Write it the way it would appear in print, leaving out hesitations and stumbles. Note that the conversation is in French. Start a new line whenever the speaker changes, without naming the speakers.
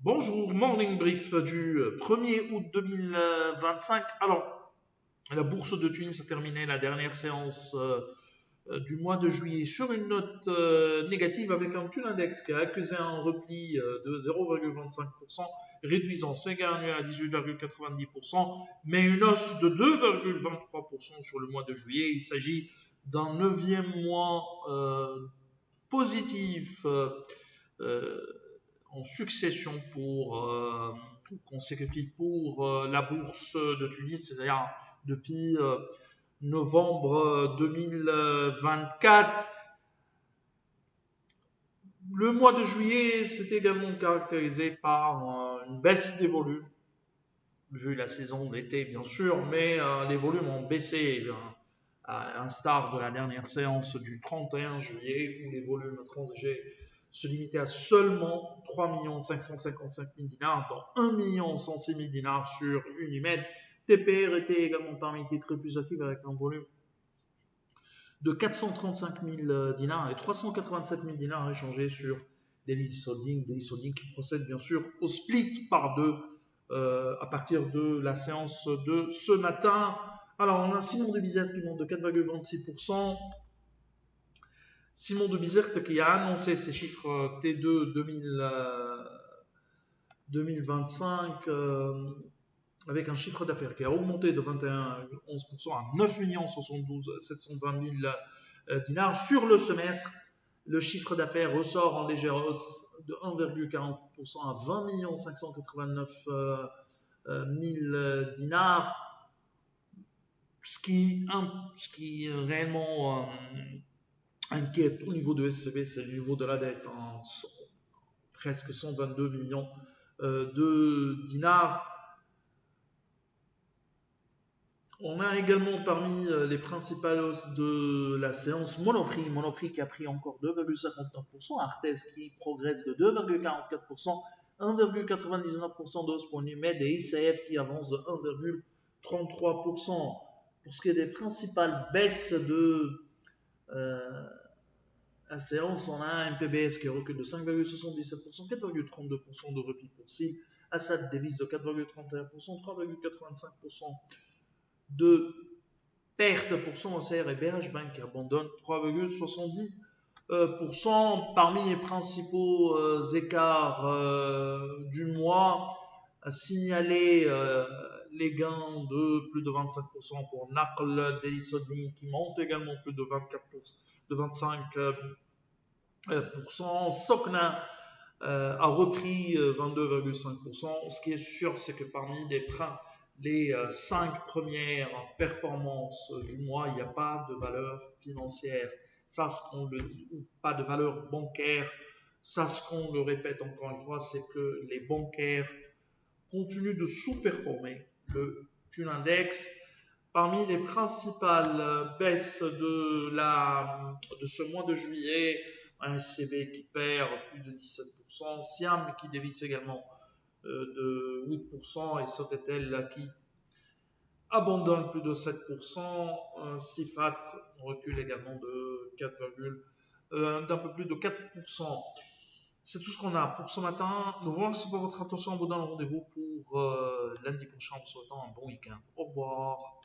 Bonjour, morning brief du 1er août 2025. Alors, la bourse de Tunis a terminé la dernière séance du mois de juillet sur une note négative avec un Tune Index qui a accusé un repli de 0,25%, réduisant ses gains annuels à 18,90%, mais une hausse de 2,23% sur le mois de juillet. Il s'agit d'un neuvième mois positif euh, en succession consécutive pour la bourse de Tunis, c'est-à-dire depuis novembre 2024. Le mois de juillet s'est également caractérisé par une baisse des volumes, vu la saison d'été bien sûr, mais les volumes ont baissé, à l'instar de la dernière séance du 31 juillet où les volumes transigés se limitaient à seulement 3 555 000 dinars, dont 1 106 000 dinars sur Unimed. TPR était également parmi les titres les plus actifs avec un volume de 435 000 dinars et 387 000 dinars échangés sur Daily Holding qui procède bien sûr au split par deux à partir de la séance de ce matin. Alors, on a Simon de Bizerte qui monte de 4,26%. Simon de Bizerte qui a annoncé ses chiffres T2 2025 avec un chiffre d'affaires qui a augmenté de 21,11% à 9 72 720 000 dinars sur le semestre. Le chiffre d'affaires ressort en légère hausse de 1,40% à 20 589 000 dinars. Ce qui réellement inquiète au niveau de SCB, c'est le niveau de la dette en presque 122 millions de dinars. On a également parmi les principales hausses de la séance Monoprix qui a pris encore 2,59%, Arthez qui progresse de 2,44%, 1,99% de hausse pour Numed et ICF qui avance de 1,33%. Pour ce qui est des principales baisses de la séance, on a un MPBS qui recule de 5,77%, 4,32% de repli pour SIL, Assad Davis de 4,31%, 3,85% de perte pour son OCR et BH Bank qui abandonne 3,70%. Parmi les principaux écarts du mois, à signaler les gains de plus de 25% pour Naql Daily Holding qui monte également plus de 25%. Sokna a repris 22,5%. Ce qui est sûr, c'est que parmi les 5 premières performances du mois, il n'y a pas de valeur financière. Ça, ce qu'on le dit, ou pas de valeur bancaire. Ça, ce qu'on le répète encore une fois, c'est que les bancaires continuent de sous-performer le Thune Index. Parmi les principales baisses de ce mois de juillet, un SCB qui perd plus de 17%, Siam qui dévisse également de 8% et Sotetel qui abandonne plus de 7%, Sifat recule également de d'un peu plus de 4%. C'est tout ce qu'on a pour ce matin. Nous vous remercions pour votre attention. On vous donne rendez-vous pour lundi prochain en vous souhaitant un bon week-end. Au revoir.